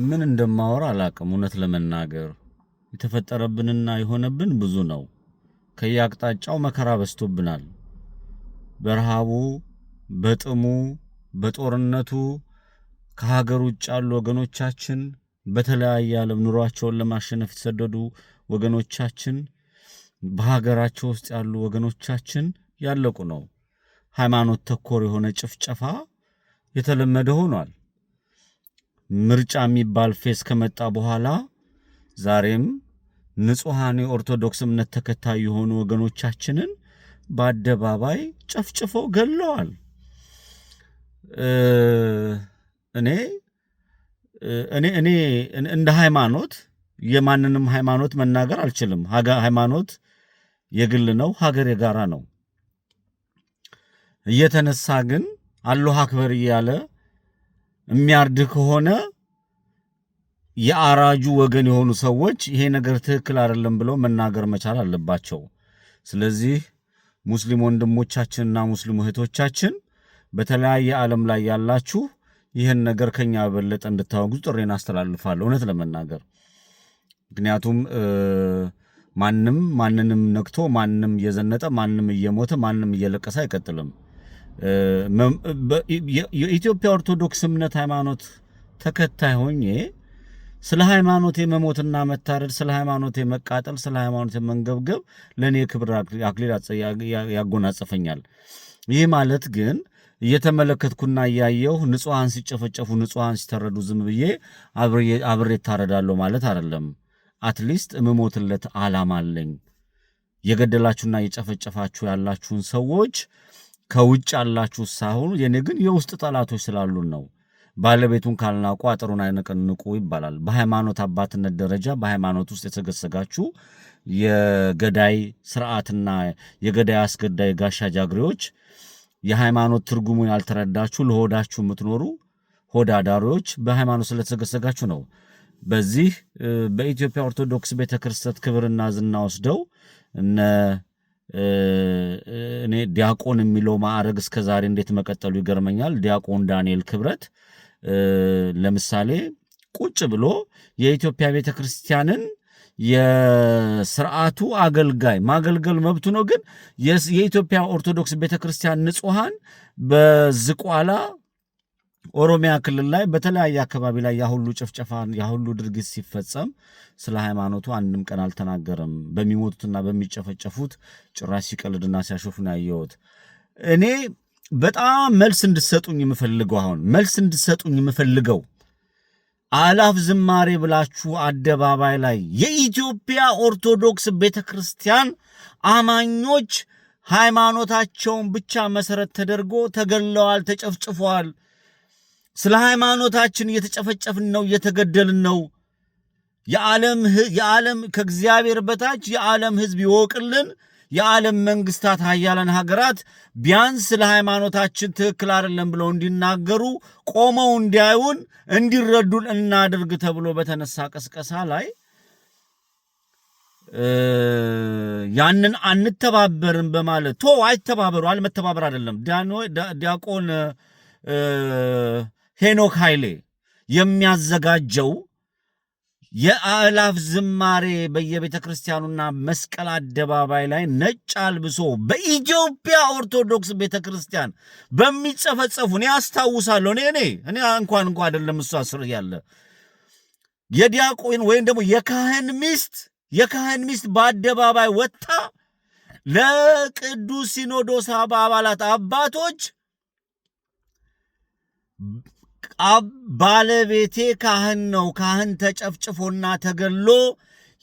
ምን እንደማወራ አላቅም። እውነት ለመናገር የተፈጠረብንና የሆነብን ብዙ ነው። ከያቅጣጫው መከራ በስቶብናል። በረሃቡ፣ በጥሙ፣ በጦርነቱ ከሀገር ውጭ ያሉ ወገኖቻችን፣ በተለያየ ዓለም ኑሯቸውን ለማሸነፍ የተሰደዱ ወገኖቻችን፣ በሀገራቸው ውስጥ ያሉ ወገኖቻችን ያለቁ ነው። ሃይማኖት ተኮር የሆነ ጭፍጨፋ የተለመደ ሆኗል። ምርጫ የሚባል ፌስ ከመጣ በኋላ ዛሬም ንጹሃን የኦርቶዶክስ እምነት ተከታይ የሆኑ ወገኖቻችንን በአደባባይ ጨፍጭፈው ገለዋል። እኔ እንደ ሃይማኖት የማንንም ሃይማኖት መናገር አልችልም። ሃይማኖት የግል ነው፣ ሀገር የጋራ ነው። እየተነሳ ግን አላሁ አክበር እያለ የሚያርድህ ከሆነ የአራጁ ወገን የሆኑ ሰዎች ይሄ ነገር ትክክል አይደለም ብለው መናገር መቻል አለባቸው። ስለዚህ ሙስሊም ወንድሞቻችንና ሙስሊም እህቶቻችን በተለያየ ዓለም ላይ ያላችሁ ይህን ነገር ከኛ በበለጠ እንድታወግዙ ጥሬን አስተላልፋለሁ። እውነት ለመናገር ምክንያቱም ማንንም ነክቶ ማንንም እየዘነጠ ማንንም እየሞተ ማንንም እየለቀሰ አይቀጥልም። የኢትዮጵያ ኦርቶዶክስ እምነት ሃይማኖት ተከታይ ሆኜ ስለ ሃይማኖት የመሞትና መታረድ፣ ስለ ሃይማኖት የመቃጠል፣ ስለ ሃይማኖት የመንገብገብ ለኔ ክብር አክሊል ያጎናጽፈኛል። ይህ ማለት ግን እየተመለከትኩና እያየሁ ንጹሃን ሲጨፈጨፉ ንጹሃን ሲተረዱ ዝም ብዬ አብሬ ታረዳለሁ ማለት አይደለም። አትሊስት እምሞትለት ዓላማ አለኝ። የገደላችሁና የጨፈጨፋችሁ ያላችሁን ሰዎች ከውጭ ያላችሁ ሳይሆኑ የኔ ግን የውስጥ ጠላቶች ስላሉን ነው። ባለቤቱን ካልናቁ አጥሩን አይነቀንቁ ይባላል። በሃይማኖት አባትነት ደረጃ በሃይማኖት ውስጥ የተሰገሰጋችሁ የገዳይ ስርዓትና የገዳይ አስገዳይ ጋሻ ጃግሬዎች፣ የሃይማኖት ትርጉሙን ያልተረዳችሁ ለሆዳችሁ የምትኖሩ ሆዳዳሪዎች በሃይማኖት ስለተሰገሰጋችሁ ነው። በዚህ በኢትዮጵያ ኦርቶዶክስ ቤተክርስቲያን ክብርና ዝና ወስደው እኔ ዲያቆን የሚለው ማዕረግ እስከዛሬ እንዴት መቀጠሉ ይገርመኛል። ዲያቆን ዳንኤል ክብረት ለምሳሌ ቁጭ ብሎ የኢትዮጵያ ቤተክርስቲያንን የስርዓቱ አገልጋይ ማገልገል መብቱ ነው። ግን የኢትዮጵያ ኦርቶዶክስ ቤተክርስቲያን ንጹሃን በዝቋላ ኦሮሚያ ክልል ላይ በተለያየ አካባቢ ላይ ያሁሉ ጭፍጨፋ ያሁሉ ድርጊት ሲፈጸም ስለ ሃይማኖቱ አንድም ቀን አልተናገረም። በሚሞቱትና በሚጨፈጨፉት ጭራሽ ሲቀልድና ሲያሾፍ ነው ያየሁት። እኔ በጣም መልስ እንድትሰጡኝ የምፈልገው አላፍ ዝማሬ ብላችሁ አደባባይ ላይ የኢትዮጵያ ኦርቶዶክስ ቤተክርስቲያን አማኞች ሃይማኖታቸውን ብቻ መሰረት ተደርጎ ተገለዋል፣ ተጨፍጭፈዋል። ስለ ሃይማኖታችን እየተጨፈጨፍን ነው፣ እየተገደልን ነው። የዓለም ከእግዚአብሔር በታች የዓለም ሕዝብ ይወቅልን። የዓለም መንግስታት ኃያላን ሀገራት ቢያንስ ስለ ሃይማኖታችን ትክክል አይደለም ብለው እንዲናገሩ ቆመው እንዲያዩን እንዲረዱን እናድርግ ተብሎ በተነሳ ቀስቀሳ ላይ ያንን አንተባበርም በማለት አይተባበሩ አልመተባበር አይደለም። ዲያቆን ሄኖክ ኃይሌ የሚያዘጋጀው የአእላፍ ዝማሬ በየቤተ ክርስቲያኑና መስቀል አደባባይ ላይ ነጭ አልብሶ በኢትዮጵያ ኦርቶዶክስ ቤተ ክርስቲያን በሚጨፈጨፉ እኔ አስታውሳለሁ። እኔ እንኳን አይደለም እሱ አስር ያለ የዲያቆን ወይም ደግሞ የካህን ሚስት በአደባባይ ወጥታ ለቅዱስ ሲኖዶስ አባላት አባቶች ባለቤቴ ካህን ነው፣ ካህን ተጨፍጭፎና ተገሎ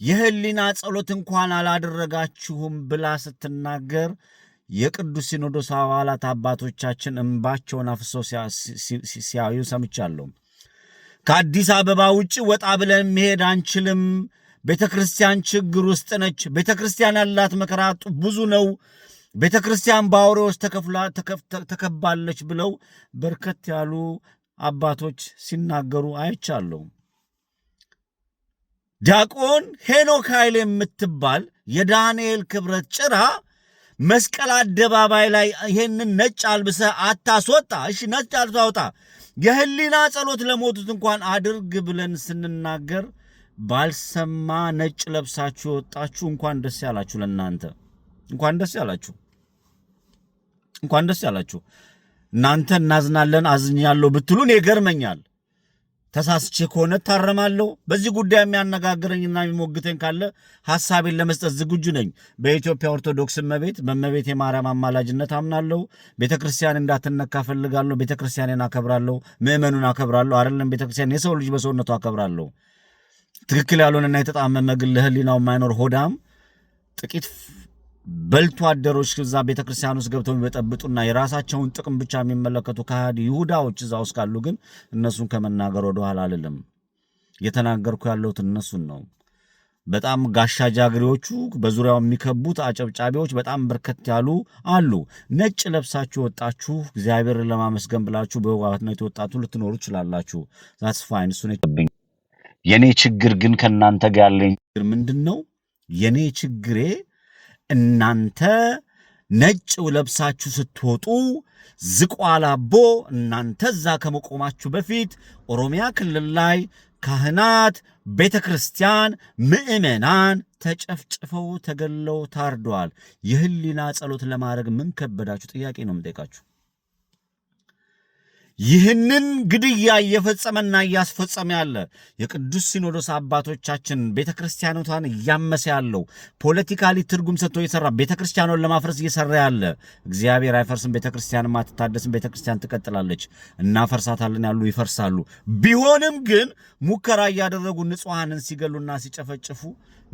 የህሊና ጸሎት እንኳን አላደረጋችሁም ብላ ስትናገር የቅዱስ ሲኖዶስ አባላት አባቶቻችን እንባቸውን አፍሰው ሲያዩ ሰምቻለሁ። ከአዲስ አበባ ውጭ ወጣ ብለን መሄድ አንችልም፣ ቤተ ክርስቲያን ችግር ውስጥ ነች፣ ቤተ ክርስቲያን ያላት መከራ ብዙ ነው፣ ቤተ ክርስቲያን በአውሬዎች ተከባለች ብለው በርከት ያሉ አባቶች ሲናገሩ አይቻለሁ። ዲያቆን ሄኖክ ኃይሌ የምትባል የዳንኤል ክብረት ጭራ መስቀል አደባባይ ላይ ይሄንን ነጭ አልብሰ አታስወጣ። እሺ ነጭ አልብሰ አውጣ። የህሊና ጸሎት ለሞቱት እንኳን አድርግ ብለን ስንናገር ባልሰማ ነጭ ለብሳችሁ ወጣችሁ እንኳን ደስ ያላችሁ። ለናንተ እንኳን ደስ ያላችሁ፣ እንኳን ደስ ያላችሁ። እናንተ እናዝናለን አዝኛለሁ ብትሉን ይገርመኛል። ተሳስቼ ከሆነ ታረማለሁ። በዚህ ጉዳይ የሚያነጋግረኝና የሚሞግተኝ ካለ ሐሳቤን ለመስጠት ዝግጁ ነኝ። በኢትዮጵያ ኦርቶዶክስ በእመቤቴ ማርያም አማላጅነት አምናለሁ። ቤተክርስቲያን እንዳትነካ ፈልጋለሁ። ቤተክርስቲያንን አከብራለሁ። ምእመኑን አከብራለሁ። አይደለም ቤተክርስቲያን የሰው ልጅ በሰውነቱ አከብራለሁ። ትክክል ያልሆነና የተጣመመ ግን ለህሊናው የማይኖር ሆዳም ጥቂት በልቶ አደሮች እዛ ቤተክርስቲያን ውስጥ ገብተው የሚበጠብጡና የራሳቸውን ጥቅም ብቻ የሚመለከቱ ከሃዲ ይሁዳዎች እዛ ውስጥ ካሉ ግን እነሱን ከመናገር ወደ ኋላ አልልም። የተናገርኩ ያለሁት እነሱን ነው። በጣም ጋሻ ጃግሬዎቹ በዙሪያው የሚከቡት አጨብጫቢዎች በጣም በርከት ያሉ አሉ። ነጭ ለብሳችሁ ወጣችሁ እግዚአብሔርን ለማመስገን ብላችሁ በዋህነት ወጣቱ ልትኖሩ ይችላላችሁ። ዛትስ ፋይን። እሱ ነው የኔ ችግር። ግን ከናንተ ጋር ያለኝ ችግር ምንድነው? የኔ ችግሬ እናንተ ነጭ ለብሳችሁ ስትወጡ ዝቋላቦ እናንተ እዛ ከመቆማችሁ በፊት ኦሮሚያ ክልል ላይ ካህናት፣ ቤተክርስቲያን፣ ምእመናን ተጨፍጭፈው ተገለው ታርደዋል። የህሊና ጸሎት ለማድረግ ምን ከበዳችሁ? ጥያቄ ነው የምጠይቃችሁ። ይህንን ግድያ እየፈጸመና እያስፈጸመ ያለ የቅዱስ ሲኖዶስ አባቶቻችን ቤተክርስቲያኖቷን እያመሰ ያለው ፖለቲካሊ ትርጉም ሰጥቶ እየሰራ ቤተክርስቲያኗን ለማፍረስ እየሰራ ያለ እግዚአብሔር አይፈርስም፣ ቤተክርስቲያንም አትታደስም፣ ቤተክርስቲያን ትቀጥላለች። እናፈርሳታለን ያሉ ይፈርሳሉ። ቢሆንም ግን ሙከራ እያደረጉ ንጹሐንን ሲገሉና ሲጨፈጭፉ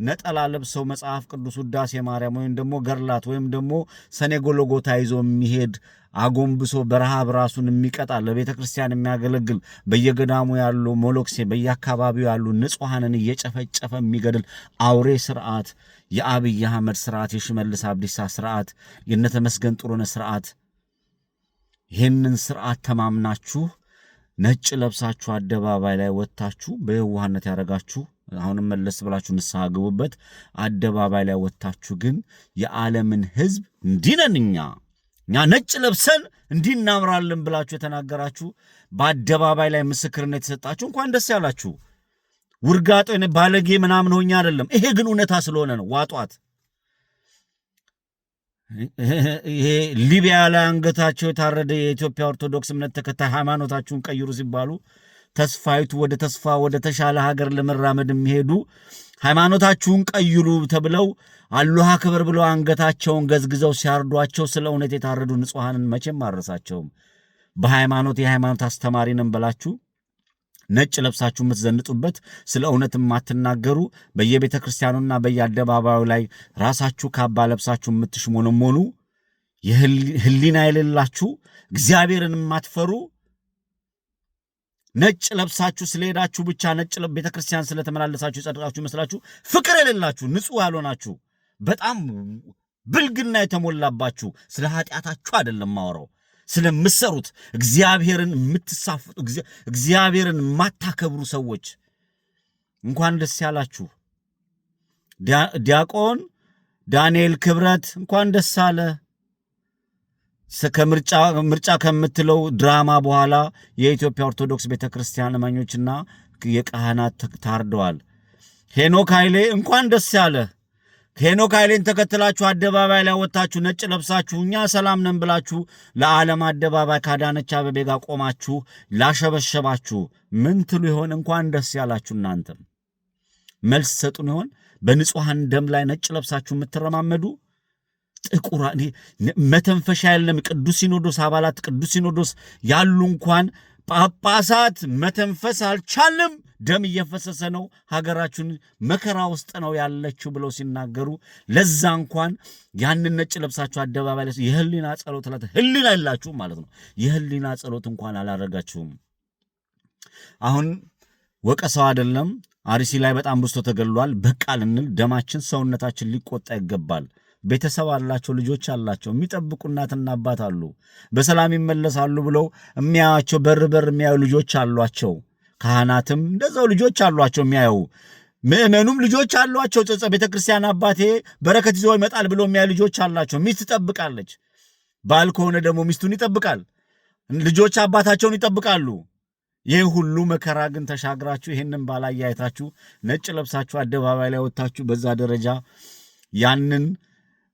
ነጠላ ለብሰው መጽሐፍ ቅዱስ ውዳሴ ማርያም ወይም ደግሞ ገርላት ወይም ደግሞ ሰኔ ጎልጎታ ይዞ የሚሄድ አጎንብሶ በረሃብ ራሱን የሚቀጣ ለቤተ ክርስቲያን የሚያገለግል በየገዳሙ ያሉ ሞሎክሴ በየአካባቢው ያሉ ንጹሐንን እየጨፈጨፈ የሚገድል አውሬ ስርዓት፣ የአብይ አህመድ ስርዓት፣ የሽመልስ አብዲሳ ስርዓት፣ የነተመስገን ጥሩነህ ስርዓት፣ ይህንን ስርዓት ተማምናችሁ ነጭ ለብሳችሁ አደባባይ ላይ ወጥታችሁ በየዋህነት ያደረጋችሁ አሁንም መለስ ብላችሁ ንስሐ ግቡበት። አደባባይ ላይ ወጥታችሁ ግን የዓለምን ሕዝብ እንዲነን እኛ ነጭ ለብሰን እንዲናምራለን ብላችሁ የተናገራችሁ በአደባባይ ላይ ምስክርነት የተሰጣችሁ እንኳን ደስ ያላችሁ። ውርጋጦ ባለጌ ምናምን ሆኛ አይደለም። ይሄ ግን እውነታ ስለሆነ ነው። ዋጧት። ይሄ ሊቢያ ላይ አንገታቸው የታረደ የኢትዮጵያ ኦርቶዶክስ እምነት ተከታይ ሃይማኖታችሁን ቀይሩ ሲባሉ ተስፋይቱ ወደ ተስፋ ወደ ተሻለ ሀገር ለመራመድ የሚሄዱ ሃይማኖታችሁን ቀይሩ ተብለው አላህ አክበር ብለው አንገታቸውን ገዝግዘው ሲያርዷቸው ስለ እውነት የታረዱ ንጹሐንን መቼም አረሳቸውም። በሃይማኖት የሃይማኖት አስተማሪ ነን ብላችሁ ነጭ ለብሳችሁ የምትዘንጡበት ስለ እውነት የማትናገሩ በየቤተ ክርስቲያኑና በየአደባባዩ ላይ ራሳችሁ ካባ ለብሳችሁ የምትሽሞነሞኑ የህሊና የሌላችሁ እግዚአብሔርን የማትፈሩ ነጭ ለብሳችሁ ስለሄዳችሁ ብቻ ነጭ ቤተ ክርስቲያን ስለተመላለሳችሁ ጸድቃችሁ መስላችሁ ፍቅር የሌላችሁ ንጹህ ያልሆናችሁ በጣም ብልግና የተሞላባችሁ ስለ ኃጢአታችሁ አይደለም ማወራው ስለምትሰሩት እግዚአብሔርን የምትሳፍጡ እግዚአብሔርን የማታከብሩ ሰዎች እንኳን ደስ ያላችሁ። ዲያቆን ዳንኤል ክብረት እንኳን ደስ አለ። ምርጫ ከምትለው ድራማ በኋላ የኢትዮጵያ ኦርቶዶክስ ቤተክርስቲያን አማኞችና የካህናት ታርደዋል። ሄኖክ ኃይሌ እንኳን ደስ ያለ። ሄኖክ ኃይሌን ተከትላችሁ አደባባይ ላይ ወጣችሁ ነጭ ለብሳችሁ እኛ ሰላም ነን ብላችሁ ለዓለም አደባባይ ካዳነች አበቤ ጋር ቆማችሁ ላሸበሸባችሁ ምን ትሉ ይሆን? እንኳን ደስ ያላችሁ። እናንተም መልስ ሰጡን ይሆን? በንጹሐን ደም ላይ ነጭ ለብሳችሁ የምትረማመዱ ጥቁራ መተንፈሻ የለም። ቅዱስ ሲኖዶስ አባላት ቅዱስ ሲኖዶስ ያሉ እንኳን ጳጳሳት መተንፈስ አልቻልም፣ ደም እየፈሰሰ ነው፣ ሀገራችን መከራ ውስጥ ነው ያለችው ብለው ሲናገሩ ለዛ እንኳን ያንን ነጭ ለብሳችሁ አደባባይ ላይ የህሊና ጸሎት ላይ ህሊና ይላችሁ ማለት ነው። የህሊና ጸሎት እንኳን አላረጋችሁም። አሁን ወቀሰው አይደለም አርሲ ላይ በጣም ብስቶ ተገሏል። በቃ ልንል ደማችን ሰውነታችን ሊቆጣ ይገባል። ቤተሰብ አላቸው፣ ልጆች አላቸው፣ የሚጠብቁ እናትና አባት አሉ። በሰላም ይመለሳሉ ብለው የሚያዩአቸው በር የሚያዩ ልጆች አሏቸው። ካህናትም እንደዛው ልጆች አሏቸው የሚያዩ። ምእመኑም ልጆች አሏቸው። ቤተክርስቲያን አባቴ በረከት ይዞ ይመጣል ብሎ የሚያዩ ልጆች አላቸው። ሚስት ትጠብቃለች። ባል ከሆነ ደግሞ ሚስቱን ይጠብቃል። ልጆች አባታቸውን ይጠብቃሉ። ይህ ሁሉ መከራ ግን ተሻግራችሁ ይሄንን ባላያይታችሁ ነጭ ለብሳችሁ አደባባይ ላይ ወጣችሁ በዛ ደረጃ ያንን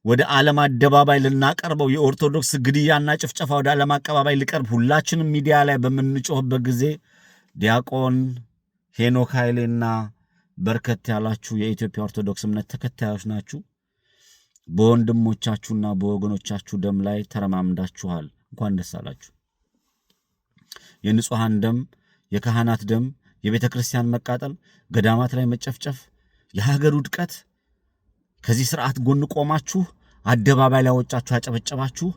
ወደ ዓለም አደባባይ ልናቀርበው የኦርቶዶክስ ግድያና ጭፍጨፋ ወደ ዓለም አቀባባይ ሊቀርብ ሁላችንም ሚዲያ ላይ በምንጮህበት ጊዜ ዲያቆን ሄኖክ ኃይሌና በርከት ያላችሁ የኢትዮጵያ ኦርቶዶክስ እምነት ተከታዮች ናችሁ። በወንድሞቻችሁና በወገኖቻችሁ ደም ላይ ተረማምዳችኋል። እንኳን ደስ አላችሁ። የንጹሃን ደም፣ የካህናት ደም፣ የቤተ ክርስቲያን መቃጠል፣ ገዳማት ላይ መጨፍጨፍ፣ የሀገር ውድቀት ከዚህ ስርዓት ጎን ቆማችሁ አደባባይ ላይ ወጫችሁ ያጨበጨባችሁ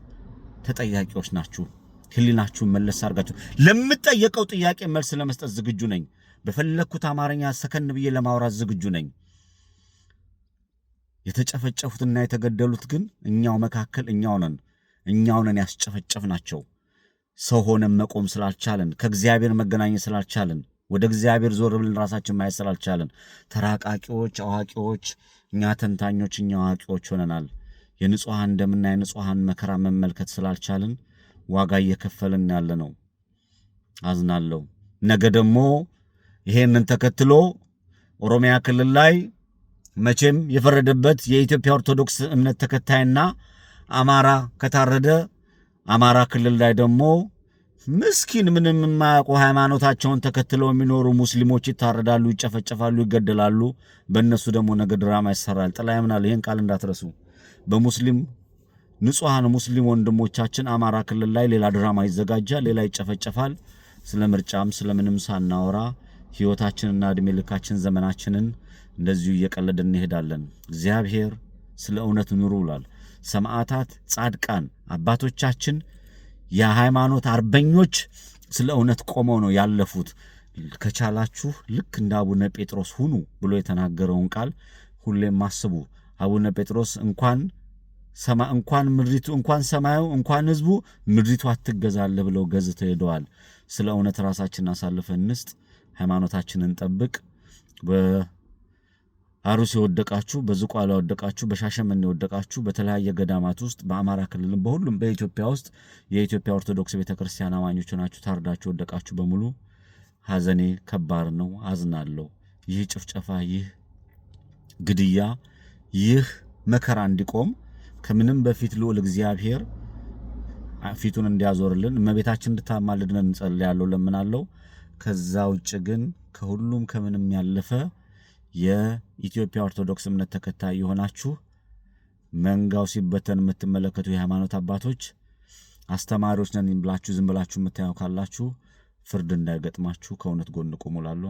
ተጠያቂዎች ናችሁ። ህሊናችሁን መለስ አድርጋችሁ ለምትጠየቀው ጥያቄ መልስ ለመስጠት ዝግጁ ነኝ። በፈለኩት አማርኛ ሰከን ብዬ ለማውራት ዝግጁ ነኝ። የተጨፈጨፉትና የተገደሉት ግን እኛው መካከል እኛው ነን ያስጨፈጨፍናቸው። ሰው ሆነን መቆም ስላልቻለን፣ ከእግዚአብሔር መገናኘት ስላልቻለን፣ ወደ እግዚአብሔር ዞር ብለን ራሳችን ማየት ስላልቻለን ተራቃቂዎች፣ አዋቂዎች፣ እኛ ተንታኞች፣ እኛ አዋቂዎች ሆነናል። የንጹሃን ደምና የንጹሃን መከራ መመልከት ስላልቻለን ዋጋ እየከፈልን ያለ ነው። አዝናለሁ። ነገ ደግሞ ይሄንን ተከትሎ ኦሮሚያ ክልል ላይ መቼም የፈረደበት የኢትዮጵያ ኦርቶዶክስ እምነት ተከታይና አማራ ከታረደ አማራ ክልል ላይ ደግሞ ምስኪን ምንም የማያውቁ ሃይማኖታቸውን ተከትለው የሚኖሩ ሙስሊሞች ይታረዳሉ፣ ይጨፈጨፋሉ፣ ይገደላሉ። በእነሱ ደግሞ ነገ ድራማ ይሰራል። ጥላ ያምናል። ይህን ቃል እንዳትረሱ። በሙስሊም ንጹሃን ሙስሊም ወንድሞቻችን አማራ ክልል ላይ ሌላ ድራማ ይዘጋጃል፣ ሌላ ይጨፈጨፋል። ስለ ምርጫም ስለምንም ሳናወራ ህይወታችንና እድሜ ልካችን ዘመናችንን እንደዚሁ እየቀለድን እንሄዳለን። እግዚአብሔር ስለ እውነት ኑሩ ብሏል። ሰማዕታት፣ ጻድቃን አባቶቻችን፣ የሃይማኖት አርበኞች ስለ እውነት ቆመው ነው ያለፉት። ከቻላችሁ ልክ እንደ አቡነ ጴጥሮስ ሁኑ ብሎ የተናገረውን ቃል ሁሌም አስቡ። አቡነ ጴጥሮስ እንኳን ምድሪቱ እንኳን ሰማዩ እንኳን ህዝቡ ምድሪቱ አትገዛለ ብለው ገዝተው ሄደዋል። ስለ እውነት ራሳችንን አሳልፈን እንስጥ፣ ሃይማኖታችንን ጠብቅ። በአሩሲ ወደቃችሁ፣ በዝቋላ ወደቃችሁ፣ በሻሸመኔ ወደቃችሁ፣ በተለያየ ገዳማት ውስጥ በአማራ ክልል በሁሉም በኢትዮጵያ ውስጥ የኢትዮጵያ ኦርቶዶክስ ቤተክርስቲያን አማኞች ናችሁ ታርዳችሁ ወደቃችሁ በሙሉ ሐዘኔ ከባድ ነው። አዝናለሁ። ይህ ጭፍጨፋ፣ ይህ ግድያ፣ ይህ መከራ እንዲቆም ከምንም በፊት ልዑል እግዚአብሔር ፊቱን እንዲያዞርልን እመቤታችን እንድታማልድን እንጸልያለሁ፣ ለምናለሁ። ከዛ ውጭ ግን ከሁሉም ከምንም ያለፈ የኢትዮጵያ ኦርቶዶክስ እምነት ተከታይ የሆናችሁ መንጋው ሲበተን የምትመለከቱ የሃይማኖት አባቶች፣ አስተማሪዎች ነን ብላችሁ ዝም ብላችሁ የምታዩ ካላችሁ ፍርድ እንዳይገጥማችሁ ከእውነት ጎን ቁሙ እላለሁ።